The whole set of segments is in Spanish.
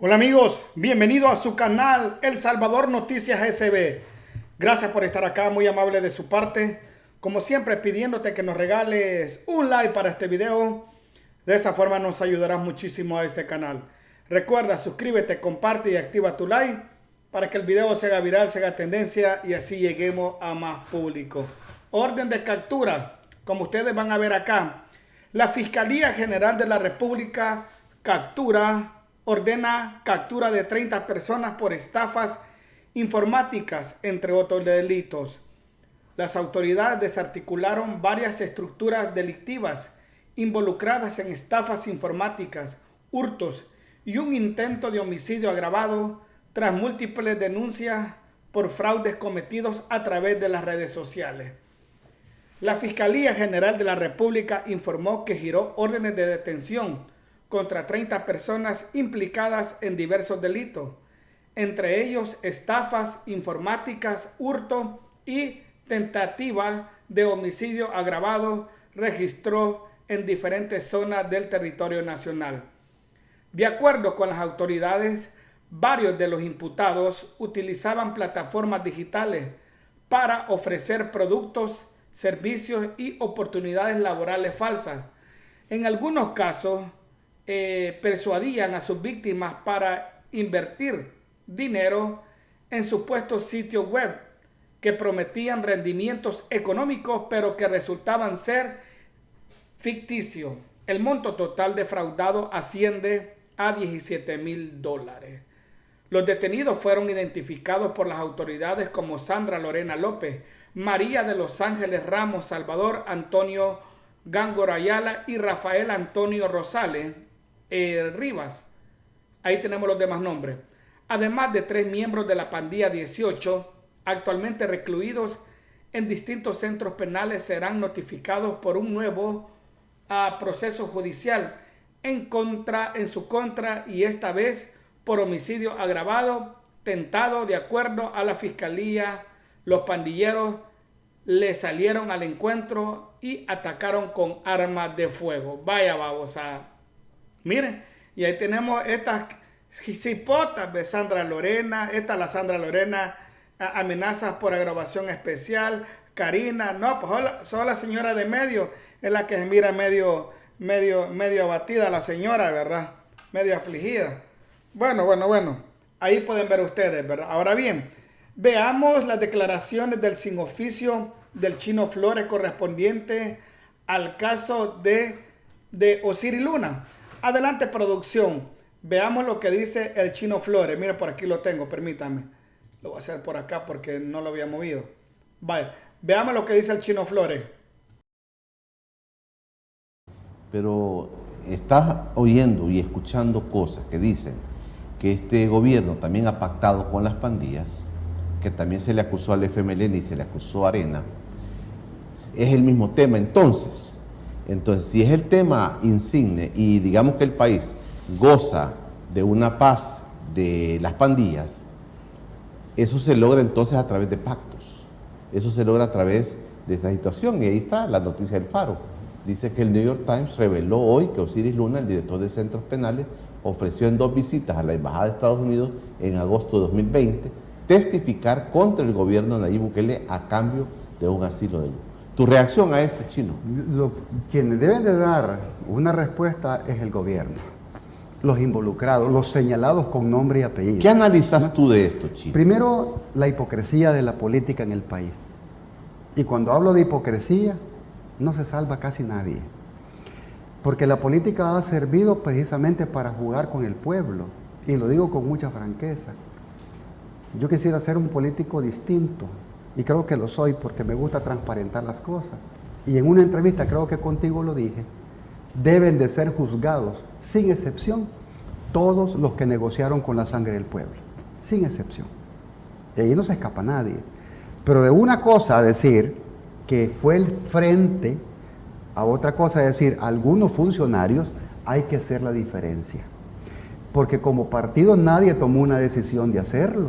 Hola amigos, bienvenido a su canal El Salvador Noticias SB. Gracias por estar acá, muy amable de su parte. Como siempre, pidiéndote que nos regales un like para este video. De esa forma nos ayudarás muchísimo a este canal. Recuerda, suscríbete, comparte y activa tu like para que el video se haga viral, se haga tendencia y así lleguemos a más público. Orden de captura, como ustedes van a ver acá. La Fiscalía General de la República ordena captura de 30 personas por estafas informáticas, entre otros delitos. Las autoridades desarticularon varias estructuras delictivas involucradas en estafas informáticas, hurtos y un intento de homicidio agravado tras múltiples denuncias por fraudes cometidos a través de las redes sociales. La Fiscalía General de la República informó que giró órdenes de detención contra 30 personas implicadas en diversos delitos, entre ellos estafas informáticas, hurto y tentativa de homicidio agravado registró en diferentes zonas del territorio nacional. De acuerdo con las autoridades, varios de los imputados utilizaban plataformas digitales para ofrecer productos, servicios y oportunidades laborales falsas. En algunos casos, persuadían a sus víctimas para invertir dinero en supuestos sitios web que prometían rendimientos económicos pero que resultaban ser ficticios. El monto total defraudado asciende a $17,000. Los detenidos fueron identificados por las autoridades como Sandra Lorena López, María de los Ángeles Ramos, Salvador Antonio Gángora Ayala y Rafael Antonio Rosales Rivas. Ahí tenemos los demás nombres. Además de 3 miembros de la pandilla 18, actualmente recluidos en distintos centros penales, serán notificados por un nuevo proceso judicial en su contra y esta vez por homicidio agravado, tentado. De acuerdo a la fiscalía, los pandilleros le salieron al encuentro y atacaron con armas de fuego. Vaya babosa. Miren, y ahí tenemos estas cipotas de Sandra Lorena. Esta es la Sandra Lorena, amenazas por agravación especial. Karina, no, pues solo la señora de medio es la que se mira medio abatida, la señora, ¿verdad? Medio afligida. Bueno, ahí pueden ver ustedes, ¿verdad? Ahora bien, veamos las declaraciones del sin oficio del Chino Flores correspondiente al caso de Osiris Luna. Adelante, producción. Veamos lo que dice el Chino Flores. Mira, por aquí lo tengo, permítame. Lo voy a hacer por acá porque no lo había movido. Vaya, veamos lo que dice el Chino Flores. Pero estás oyendo y escuchando cosas que dicen que este gobierno también ha pactado con las pandillas, que también se le acusó al FMLN y se le acusó a Arena. Es el mismo tema entonces. Entonces, si es el tema insigne y digamos que el país goza de una paz de las pandillas, eso se logra entonces a través de pactos. Eso se logra a través de esta situación. Y ahí está la noticia del Faro. Dice que el New York Times reveló hoy que Osiris Luna, el director de centros penales, ofreció en 2 visitas a la Embajada de Estados Unidos en agosto de 2020 testificar contra el gobierno de Nayib Bukele a cambio de un asilo de lujo. ¿Tu reacción a esto, Chino? Quienes deben de dar una respuesta es el gobierno, los involucrados, los señalados con nombre y apellido. ¿Qué analizas tú de esto, Chino? Primero, la hipocresía de la política en el país. Y cuando hablo de hipocresía, no se salva casi nadie. Porque la política ha servido precisamente para jugar con el pueblo. Y lo digo con mucha franqueza. Yo quisiera ser un político distinto. Y creo que lo soy porque me gusta transparentar las cosas. Y en una entrevista, creo que contigo lo dije, deben de ser juzgados, sin excepción, todos los que negociaron con la sangre del pueblo. Sin excepción. Y ahí no se escapa nadie. Pero de una cosa a decir que fue el frente, a otra cosa es decir, algunos funcionarios, hay que hacer la diferencia. Porque como partido nadie tomó una decisión de hacerlo.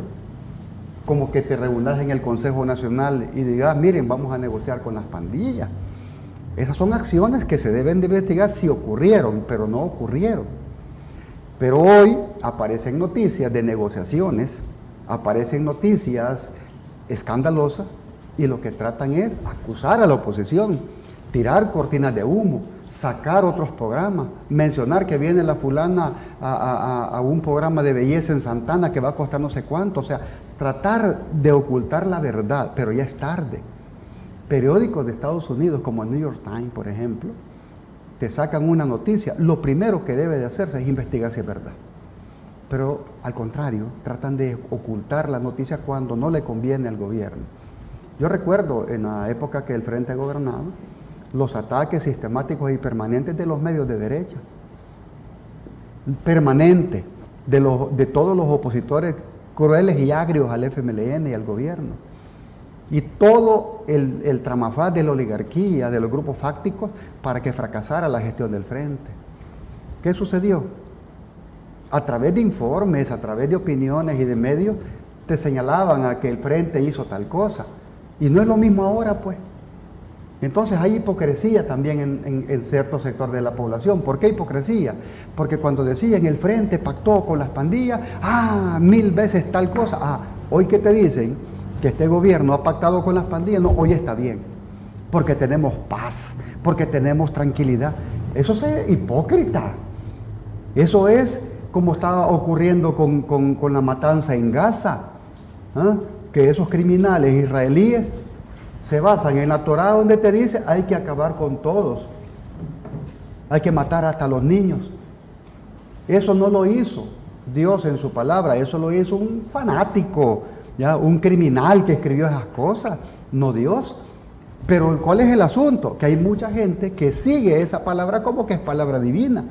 Como que te reúnas en el Consejo Nacional y digas, miren, vamos a negociar con las pandillas. Esas son acciones que se deben de investigar si ocurrieron, pero no ocurrieron. Pero hoy aparecen noticias de negociaciones, aparecen noticias escandalosas y lo que tratan es acusar a la oposición, tirar cortinas de humo, sacar otros programas, mencionar que viene la fulana a un programa de belleza en Santana que va a costar no sé cuánto, o sea, tratar de ocultar la verdad, pero ya es tarde. Periódicos de Estados Unidos como el New York Times, por ejemplo, te sacan una noticia, lo primero que debe de hacerse es investigar si es verdad. Pero al contrario, tratan de ocultar la noticia cuando no le conviene al gobierno. Yo recuerdo en la época que el Frente gobernaba, los ataques sistemáticos y permanentes de los medios de derecha, permanente de todos los opositores crueles y agrios al FMLN y al gobierno. Y todo el tramafaz de la oligarquía, de los grupos fácticos, para que fracasara la gestión del Frente. ¿Qué sucedió? A través de informes, a través de opiniones y de medios, te señalaban a que el Frente hizo tal cosa. Y no es lo mismo ahora, pues. Entonces hay hipocresía también en cierto sector de la población. ¿Por qué hipocresía? Porque cuando decían el Frente pactó con las pandillas, 1000 veces tal cosa. Hoy que te dicen que este gobierno ha pactado con las pandillas, no, hoy está bien. Porque tenemos paz, porque tenemos tranquilidad. Eso es hipócrita. Eso es como está ocurriendo con la matanza en Gaza, que esos criminales israelíes se basan en la Torá donde te dice hay que acabar con todos, hay que matar hasta los niños. Eso no lo hizo Dios en su palabra, eso lo hizo un fanático, ¿ya? Un criminal que escribió esas cosas, no Dios. Pero ¿cuál es el asunto? Que hay mucha gente que sigue esa palabra como que es palabra divina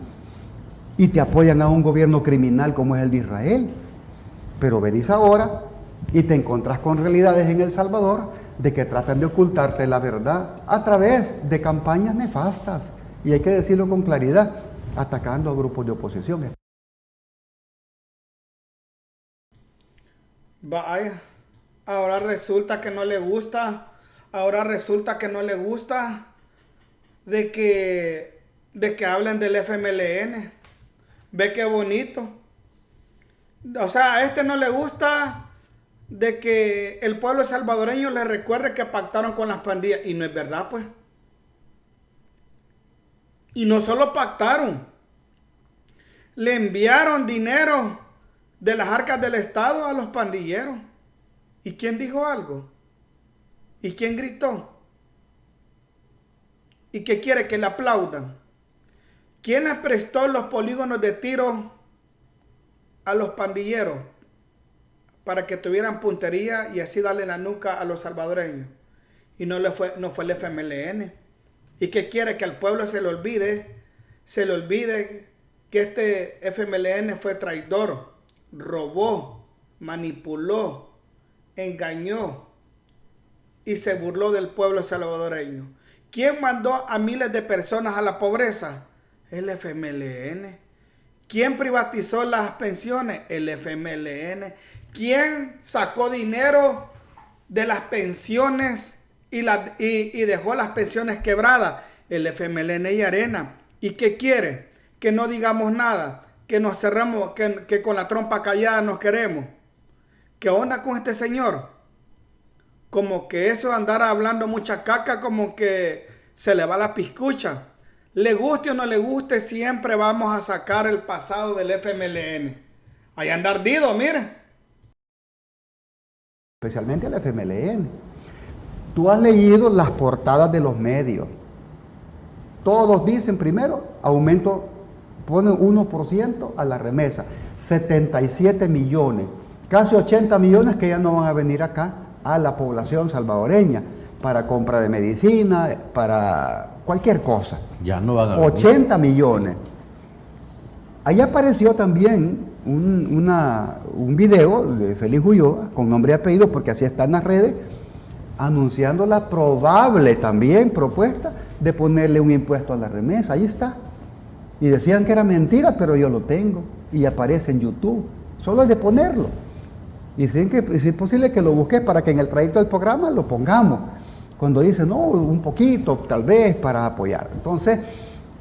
y te apoyan a un gobierno criminal como es el de Israel. Pero venís ahora y te encontrás con realidades en El Salvador de que tratan de ocultarte la verdad a través de campañas nefastas, y hay que decirlo con claridad, atacando a grupos de oposición. Vaya, ahora resulta que no le gusta de que hablen del FMLN. Ve qué bonito. O sea, a este no le gusta de que el pueblo salvadoreño le recuerde que pactaron con las pandillas. Y no es verdad, pues. Y no solo pactaron, le enviaron dinero de las arcas del Estado a los pandilleros. ¿Y quién dijo algo? ¿Y quién gritó? ¿Y qué quiere? Que le aplaudan. ¿Quién les prestó los polígonos de tiro a los pandilleros para que tuvieran puntería y así darle la nuca a los salvadoreños? Y no fue el FMLN. ¿Y qué quiere? Que al pueblo se le olvide que este FMLN fue traidor, robó, manipuló, engañó y se burló del pueblo salvadoreño. ¿Quién mandó a miles de personas a la pobreza? El FMLN. ¿Quién privatizó las pensiones? El FMLN. ¿Quién sacó dinero de las pensiones y dejó las pensiones quebradas? El FMLN y Arena. ¿Y qué quiere? Que no digamos nada, que nos cerramos, que con la trompa callada nos queremos. ¿Qué onda con este señor? Como que eso de andar hablando mucha caca, como que se le va la piscucha. Le guste o no le guste, siempre vamos a sacar el pasado del FMLN. Ahí anda ardido, mire. Especialmente el FMLN. Tú has leído las portadas de los medios. Todos dicen primero, aumento, ponen 1% a la remesa. 77 millones, casi 80 millones que ya no van a venir acá a la población salvadoreña para compra de medicina, para cualquier cosa. Ya no van a 80 millones. Ahí apareció también un video de Félix Ulloa, con nombre y apellido, porque así está en las redes, anunciando la probable también propuesta de ponerle un impuesto a la remesa. Ahí está. Y decían que era mentira, pero yo lo tengo. Y aparece en YouTube. Solo es de ponerlo. Y dicen que si es posible que lo busques para que en el trayecto del programa lo pongamos. Cuando dicen, no, un poquito, tal vez, para apoyar. Entonces,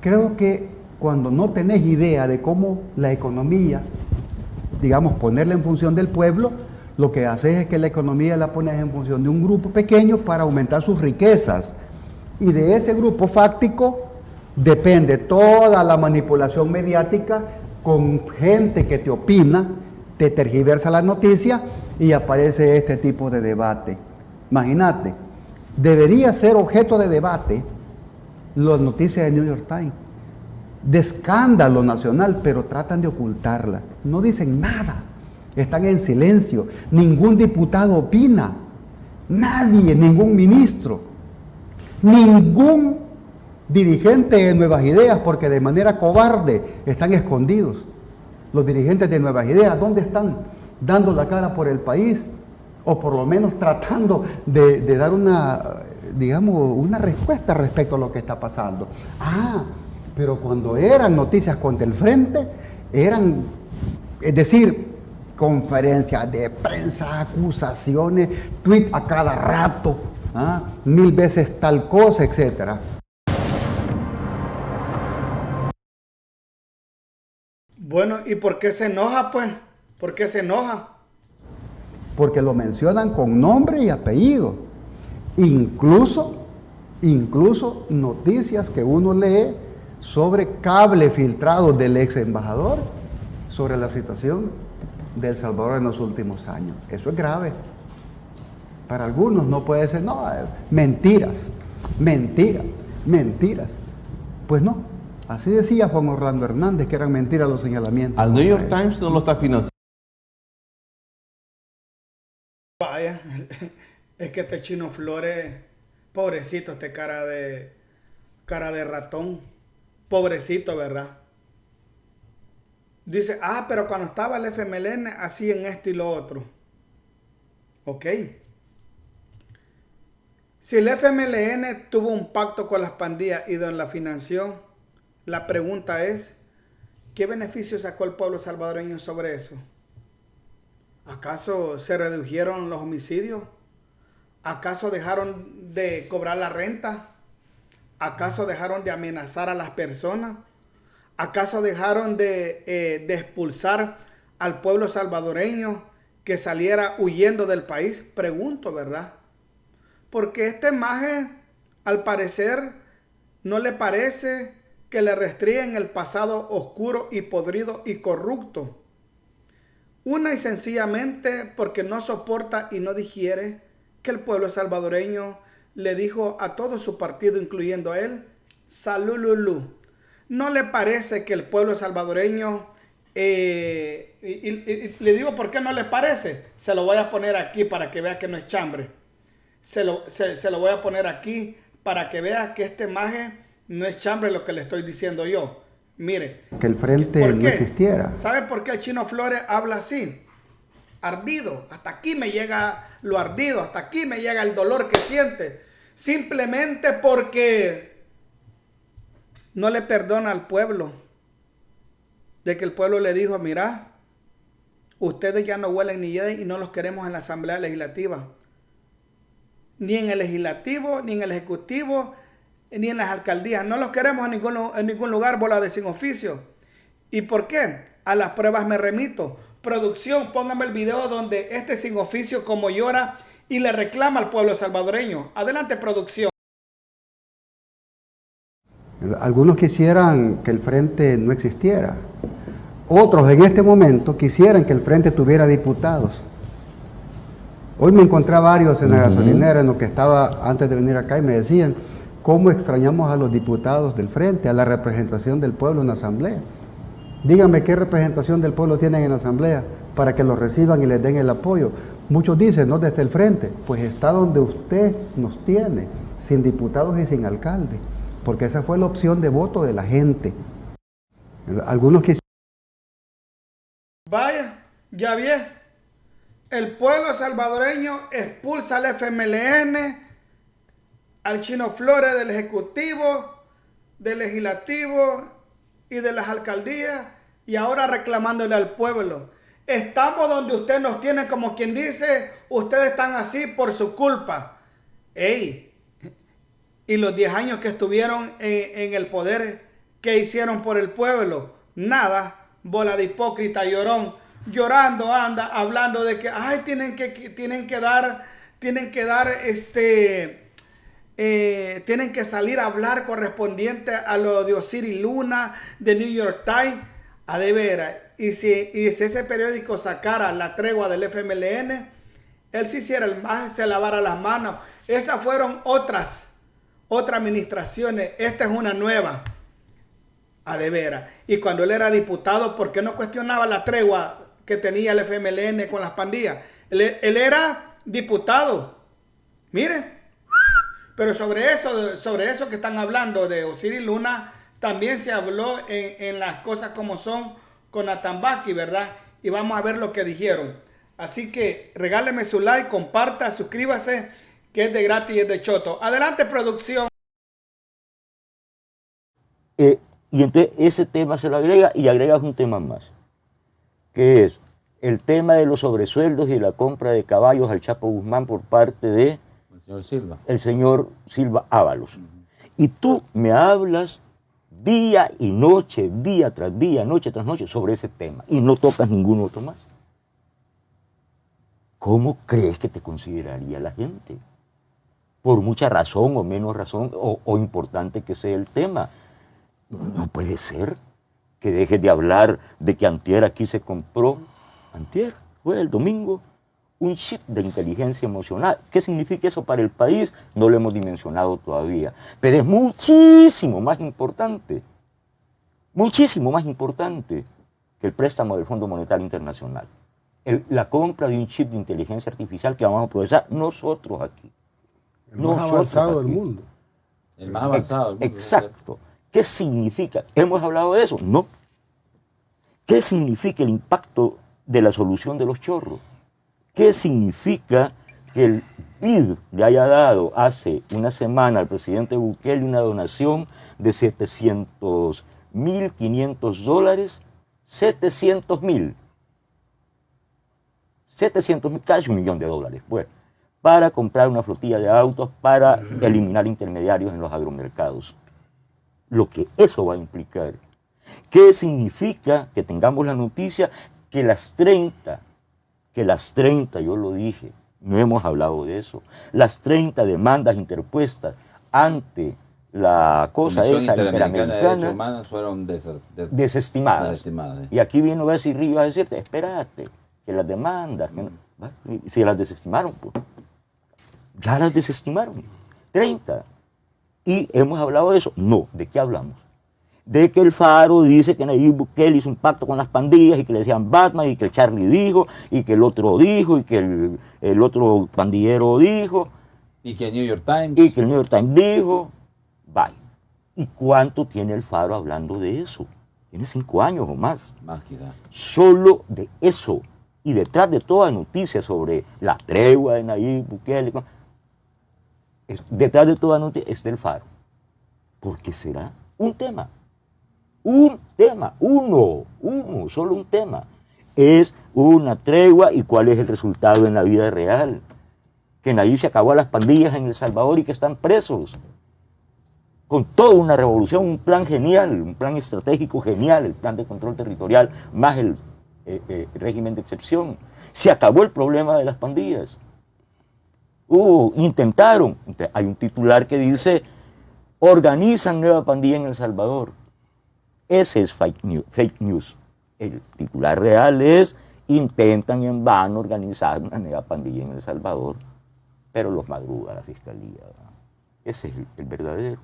creo que cuando no tenés idea de cómo la economía digamos, ponerla en función del pueblo, lo que hace es que la economía la pones en función de un grupo pequeño para aumentar sus riquezas. Y de ese grupo fáctico depende toda la manipulación mediática con gente que te opina, te tergiversa la noticia y aparece este tipo de debate. Imagínate, debería ser objeto de debate las noticias de New York Times, de escándalo nacional, pero tratan de ocultarla. No dicen nada, están en silencio, ningún diputado opina, nadie, ningún ministro, ningún dirigente de Nuevas Ideas, porque de manera cobarde están escondidos. Los dirigentes de Nuevas Ideas, ¿dónde están? Dando la cara por el país, o por lo menos tratando de dar una, digamos, una respuesta respecto a lo que está pasando. Pero cuando eran noticias contra el frente, eran, es decir, conferencias de prensa, acusaciones, tweet a cada rato, 1000 veces tal cosa, etcétera. Bueno, ¿y por qué se enoja, pues? ¿Por qué se enoja? Porque lo mencionan con nombre y apellido. Incluso noticias que uno lee sobre cable filtrado del ex embajador sobre la situación de El Salvador en los últimos años. Eso es grave. Para algunos no puede ser, no, mentiras. Pues no. Así decía Juan Orlando Hernández, que eran mentiras los señalamientos. Al New York Times no lo está financiando. Vaya, es que este Chino Flores, pobrecito, este cara de ratón, pobrecito, ¿verdad? Dice, pero cuando estaba el FMLN hacían esto y lo otro. Ok. Si el FMLN tuvo un pacto con las pandillas y la financió, la pregunta es, ¿qué beneficio sacó el pueblo salvadoreño sobre eso? ¿Acaso se redujeron los homicidios? ¿Acaso dejaron de cobrar la renta? ¿Acaso dejaron de amenazar a las personas? ¿Acaso dejaron de expulsar al pueblo salvadoreño que saliera huyendo del país? Pregunto, ¿verdad? Porque esta imagen, al parecer, no le parece que le restringen el pasado oscuro y podrido y corrupto. Una y sencillamente porque no soporta y no digiere que el pueblo salvadoreño le dijo a todo su partido, incluyendo a él, salululú. ¿No le parece que el pueblo salvadoreño, y le digo por qué no le parece? Se lo voy a poner aquí para que vea que no es chambre. Se lo voy a poner aquí para que vea que esta imagen no es chambre lo que le estoy diciendo yo. Mire. Que el frente no existiera. ¿Sabe por qué el Chino Flores habla así? Ardido. Hasta aquí me llega lo ardido. Hasta aquí me llega el dolor que siente. Simplemente porque no le perdona al pueblo. De que el pueblo le dijo, mira, ustedes ya no huelen ni hieden y no los queremos en la Asamblea Legislativa. Ni en el Legislativo, ni en el Ejecutivo, ni en las alcaldías. No los queremos en ningún lugar, bola de sin oficio. ¿Y por qué? A las pruebas me remito. Producción, póngame el video donde este sin oficio como llora y le reclama al pueblo salvadoreño. Adelante, producción. Algunos quisieran que el frente no existiera. Otros en este momento quisieran que el frente tuviera diputados. Hoy me encontré a varios en la gasolinera, en lo que estaba antes de venir acá, y me decían cómo extrañamos a los diputados del frente, a la representación del pueblo en la asamblea. Díganme qué representación del pueblo tienen en la asamblea para que los reciban y les den el apoyo. Muchos dicen, no, desde el frente. Pues está donde usted nos tiene, sin diputados y sin alcalde, porque esa fue la opción de voto de la gente. Algunos quisieron... Vaya, ya vi. El pueblo salvadoreño expulsa al FMLN, al Chino Flores del Ejecutivo, del Legislativo y de las alcaldías, y ahora reclamándole al pueblo. Estamos donde usted nos tiene, como quien dice, ustedes están así por su culpa. ¡Ey! Y los 10 años que estuvieron en el poder, ¿qué hicieron por el pueblo? Nada. Bola de hipócrita, llorón. llorando, anda hablando de que, ay, tienen que dar, tienen que salir a hablar correspondiente a lo de Osiris Luna, de New York Times, a de veras. Y si ese periódico sacara la tregua del FMLN, él se hiciera el más, se lavara las manos. Esas fueron otras administraciones. Esta es una nueva. A de veras. Y cuando él era diputado, ¿por qué no cuestionaba la tregua que tenía el FMLN con las pandillas? Él era diputado. Mire. Pero sobre eso que están hablando de Osiris Luna, también se habló en las cosas como son con Atambaqui, ¿verdad? Y vamos a ver lo que dijeron. Así que regáleme su like, comparta, suscríbase, que es de gratis y es de choto. Adelante, producción. Y entonces ese tema se lo agrega y agregas un tema más, que es el tema de los sobresueldos y la compra de caballos al Chapo Guzmán por parte de el señor Silva Ábalos. Y tú me hablas día y noche, día tras día, noche tras noche sobre ese tema y no tocas ningún otro más. ¿Cómo crees que te consideraría la gente? Por mucha razón o menos razón o importante que sea el tema. No puede ser que dejes de hablar de que antier aquí se compró, antier, fue el domingo, un chip de inteligencia emocional. ¿Qué significa eso para el país? No lo hemos dimensionado todavía. Pero es muchísimo más importante que el préstamo del Fondo Monetario Internacional. La compra de un chip de inteligencia artificial que vamos a procesar nosotros aquí. El más avanzado del mundo. El más avanzado del mundo. Exacto. ¿Qué significa? ¿Hemos hablado de eso? No. ¿Qué significa el impacto de la solución de los chorros? ¿Qué significa que el BID le haya dado hace una semana al presidente Bukele una donación de $700,500? 700,000, casi $1 millón, pues, para comprar una flotilla de autos para eliminar intermediarios en los agromercados. Lo que eso va a implicar. ¿Qué significa que tengamos la noticia que las 30, yo lo dije, no hemos hablado de eso, las 30 demandas interpuestas ante la cosa esa interamericana de derechos humanos fueron desestimadas. Y aquí vino Bessie Rivas a decirte, espérate, que las demandas, si las desestimaron, pues, ya las desestimaron, 30. ¿Y hemos hablado de eso? No. ¿De qué hablamos? De que el Faro dice que Nayib Bukele hizo un pacto con las pandillas y que le decían Batman y que el Charlie dijo y que el otro dijo y que el otro pandillero dijo. Y que el New York Times. Y que el New York Times dijo. Bye. ¿Y cuánto tiene el Faro hablando de eso? Tiene 5 años o más. Más quizás. Solo de eso. Y detrás de toda noticia sobre la tregua de Nayib Bukele, detrás de toda noticia está el Faro. Porque será un tema. Uno, solo un tema. Es una tregua y cuál es el resultado en la vida real. Que Nayib se acabó a las pandillas en El Salvador y que están presos. Con toda una revolución, un plan genial, un plan estratégico genial, el plan de control territorial, más el régimen de excepción. Se acabó el problema de las pandillas. Intentaron. Hay un titular que dice, organizan nueva pandilla en El Salvador. Ese es fake news. El titular real es, intentan en vano organizar una nueva pandilla en El Salvador, pero los madruga la fiscalía. Ese es el verdadero.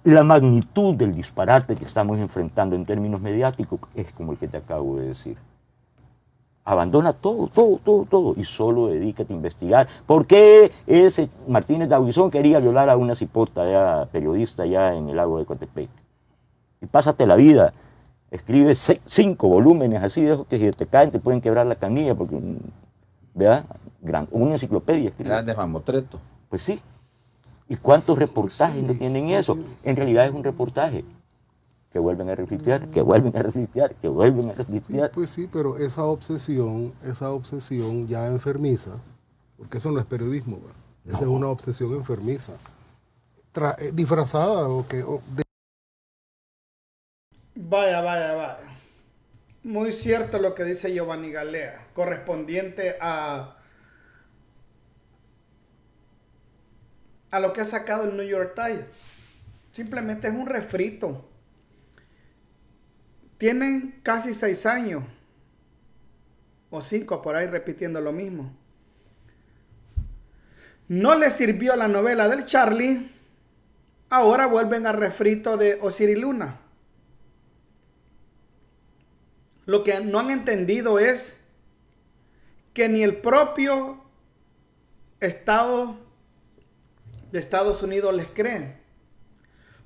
La magnitud del disparate que estamos enfrentando en términos mediáticos es como el que te acabo de decir. Abandona todo y solo dedícate a investigar. ¿Por qué ese Martínez Dahuizón quería violar a una cipota periodista allá en el lago de Coatepec? Y pásate la vida, escribe 5 volúmenes así, de esos que si te caen te pueden quebrar la canilla, porque, ¿verdad? Una enciclopedia. Grandes mamotretos. Pues sí. ¿Y cuántos reportajes no tienen eso? En realidad es un reportaje. Que vuelven a reflitear. Sí, pues sí, pero esa obsesión ya enfermiza, porque eso no es periodismo, ¿verdad? Esa es una obsesión enfermiza, disfrazada Vaya. Muy cierto lo que dice Giovanni Galea, correspondiente a lo que ha sacado el New York Times. Simplemente es un refrito. Tienen casi 6 años, o 5 por ahí repitiendo lo mismo. No les sirvió la novela del Charlie, ahora vuelven al refrito de Osiris Luna. Lo que no han entendido es que ni el propio Estado de Estados Unidos les creen.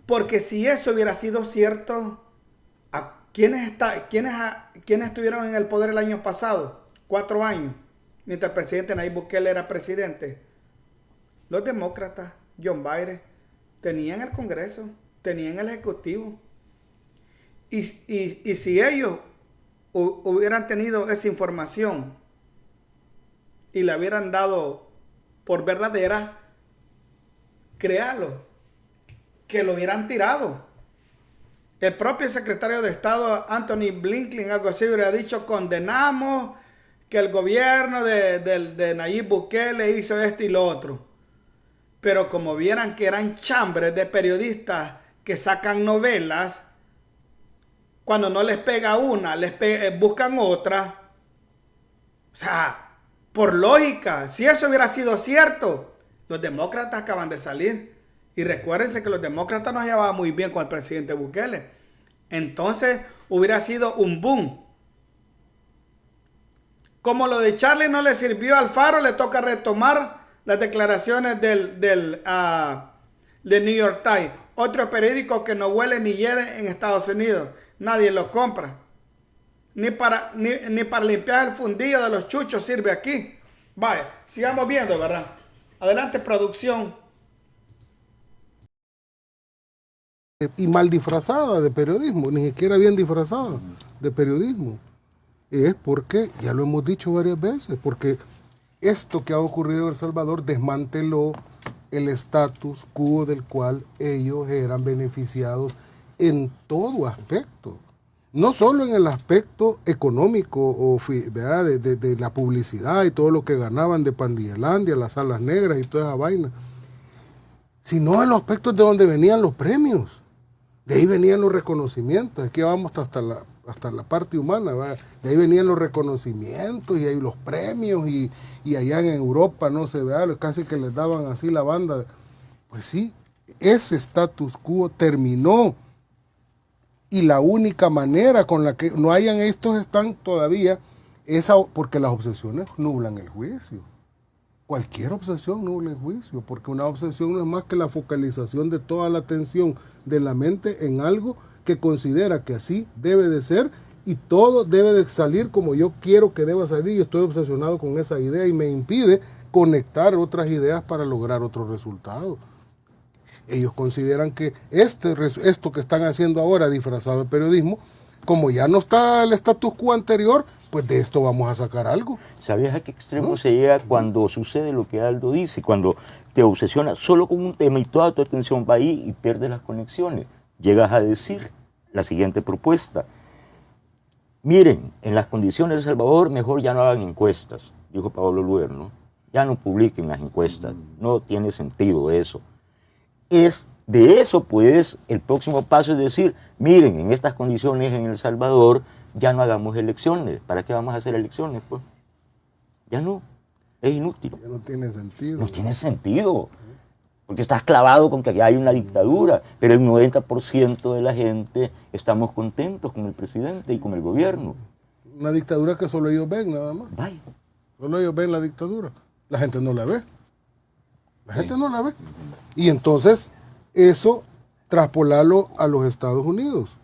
Porque si eso hubiera sido cierto, ¿quiénes estuvieron en el poder el año pasado? 4 años, mientras el presidente Nayib Bukele era presidente. Los demócratas, John Biden, tenían el Congreso, tenían el Ejecutivo. Y si ellos hubieran tenido esa información y la hubieran dado por verdadera, créalo, que lo hubieran tirado. El propio secretario de Estado, Anthony Blinken, algo así, hubiera dicho: condenamos que el gobierno de Nayib Bukele hizo esto y lo otro. Pero como vieran que eran chambres de periodistas que sacan novelas, cuando no les pega una, buscan otra. O sea, por lógica, si eso hubiera sido cierto, los demócratas acaban de salir. Y recuérdense que los demócratas no llevaban muy bien con el presidente Bukele. Entonces hubiera sido un boom. Como lo de Charlie no le sirvió al Faro, le toca retomar las declaraciones del New York Times. Otro periódico que no huele ni hiede en Estados Unidos. Nadie lo compra. Ni para limpiar el fundillo de los chuchos sirve aquí. Vaya, sigamos viendo, ¿verdad? Adelante, producción. Y mal disfrazada de periodismo, ni siquiera bien disfrazada de periodismo. Es porque, ya lo hemos dicho varias veces, porque esto que ha ocurrido en El Salvador desmanteló el status quo del cual ellos eran beneficiados en todo aspecto. No solo en el aspecto económico, ¿verdad? De la publicidad y todo lo que ganaban de Pandillelandia, las salas negras y toda esa vaina, sino en los aspectos de donde venían los premios. De ahí venían los reconocimientos. Aquí vamos hasta la parte humana, ¿verdad? De ahí venían los reconocimientos y ahí los premios y allá en Europa, no se vea, casi que les daban así la banda. Pues sí, ese status quo terminó. Y la única manera con la que no hayan estos están todavía, porque las obsesiones nublan el juicio. Cualquier obsesión nubla el juicio, porque una obsesión no es más que la focalización de toda la atención de la mente en algo que considera que así debe de ser y todo debe de salir como yo quiero que deba salir y estoy obsesionado con esa idea y me impide conectar otras ideas para lograr otros resultados. Ellos consideran que esto que están haciendo ahora disfrazado de periodismo, como ya no está el status quo anterior, pues de esto vamos a sacar algo. ¿Sabes a qué extremo se llega cuando sucede lo que Aldo dice? Cuando te obsesionas solo con un tema y toda tu atención va ahí y pierdes las conexiones. Llegas a decir la siguiente propuesta. Miren, en las condiciones de El Salvador mejor ya no hagan encuestas, dijo Pablo Luer, ¿no? Ya no publiquen las encuestas, no tiene sentido eso. De eso, pues, el próximo paso es decir, miren, en estas condiciones en El Salvador ya no hagamos elecciones. ¿Para qué vamos a hacer elecciones, pues? Ya no, es inútil. Ya no tiene sentido. No tiene sentido, porque estás clavado con que aquí hay una dictadura, pero el 90% de la gente estamos contentos con el presidente y con el gobierno. Una dictadura que solo ellos ven, nada más. Vaya. Solo ellos ven la dictadura. La gente no la ve. La gente no la ve. Y entonces, eso traspolarlo a los Estados Unidos.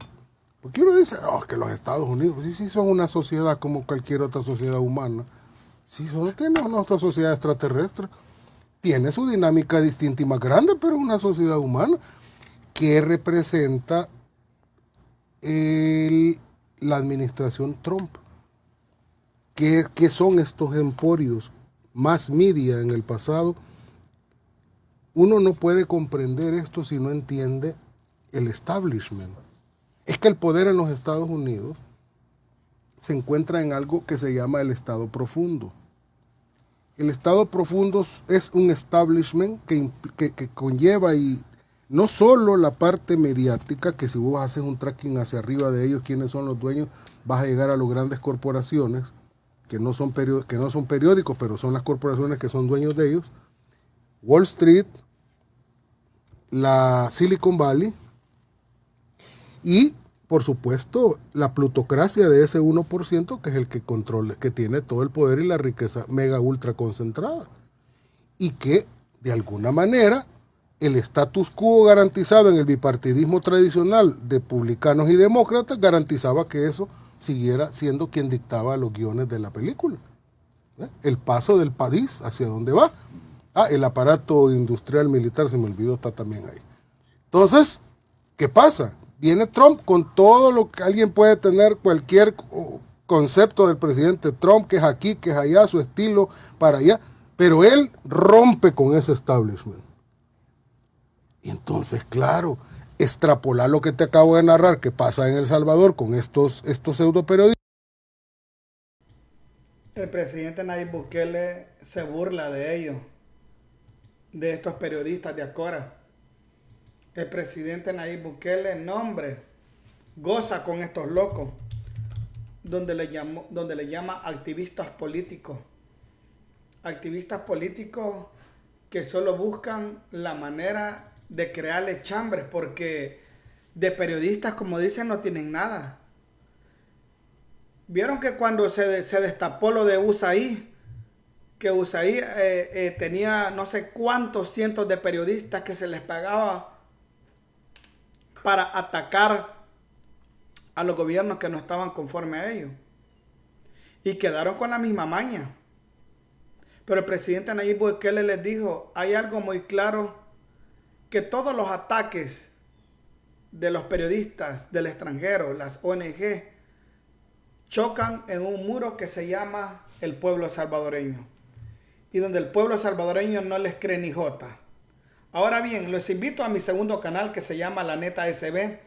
Porque uno dice, no, que los Estados Unidos, sí son una sociedad como cualquier otra sociedad humana. Sí, no tiene una otra sociedad extraterrestre. Tiene su dinámica distinta y más grande, pero es una sociedad humana que representa la administración Trump. ¿Qué son estos emporios? Más media en el pasado. Uno no puede comprender esto si no entiende el establishment. Es que el poder en los Estados Unidos se encuentra en algo que se llama el Estado profundo. El Estado profundo es un establishment que conlleva y no solo la parte mediática, que si vos haces un tracking hacia arriba de ellos, quiénes son los dueños, vas a llegar a las grandes corporaciones, que no son periódicos, pero son las corporaciones que son dueños de ellos, Wall Street, la Silicon Valley y, por supuesto, la plutocracia de ese 1% que es el que controla, que tiene todo el poder y la riqueza mega ultra concentrada. Y que, de alguna manera, el status quo garantizado en el bipartidismo tradicional de republicanos y demócratas garantizaba que eso siguiera siendo quien dictaba los guiones de la película. El paso del país hacia dónde va. El aparato industrial militar, se me olvidó, está también ahí. Entonces, ¿qué pasa? Viene Trump con todo lo que alguien puede tener, cualquier concepto del presidente Trump, que es aquí, que es allá, su estilo para allá, pero él rompe con ese establishment. Y entonces, claro, extrapolar lo que te acabo de narrar, que pasa en El Salvador con estos pseudo periodistas. El presidente Nayib Bukele se burla de ellos, de estos periodistas de Acora. El presidente Nayib Bukele, nombre, goza con estos locos, donde le llama activistas políticos. Activistas políticos que solo buscan la manera de crearle chambres, porque de periodistas, como dicen, no tienen nada. Vieron que cuando se destapó lo de USAID, que USAID tenía no sé cuántos cientos de periodistas que se les pagaba para atacar a los gobiernos que no estaban conforme a ellos. Y quedaron con la misma maña. Pero el presidente Nayib Bukele les dijo, hay algo muy claro, que todos los ataques de los periodistas del extranjero, las ONG, chocan en un muro que se llama el pueblo salvadoreño. Y donde el pueblo salvadoreño no les cree ni jota. Ahora bien, los invito a mi segundo canal que se llama La Neta SB.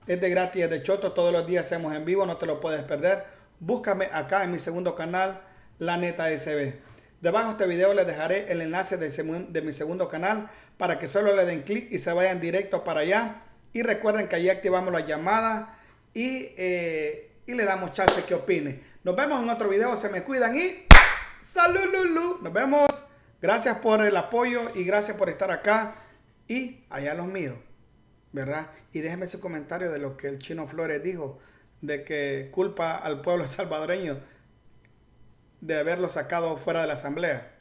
Es de gratis, es de choto, todos los días hacemos en vivo, no te lo puedes perder. Búscame acá en mi segundo canal, La Neta SB. Debajo de este video les dejaré el enlace de mi segundo canal para que solo le den clic y se vayan directo para allá. Y recuerden que allí activamos la llamada y le damos chance que opine. Nos vemos en otro video, se me cuidan y ¡salud, Lulu! Nos vemos. Gracias por el apoyo y gracias por estar acá. Y allá los miro, ¿verdad? Y déjenme su comentario de lo que el Chino Flores dijo, de que culpa al pueblo salvadoreño de haberlo sacado fuera de la asamblea.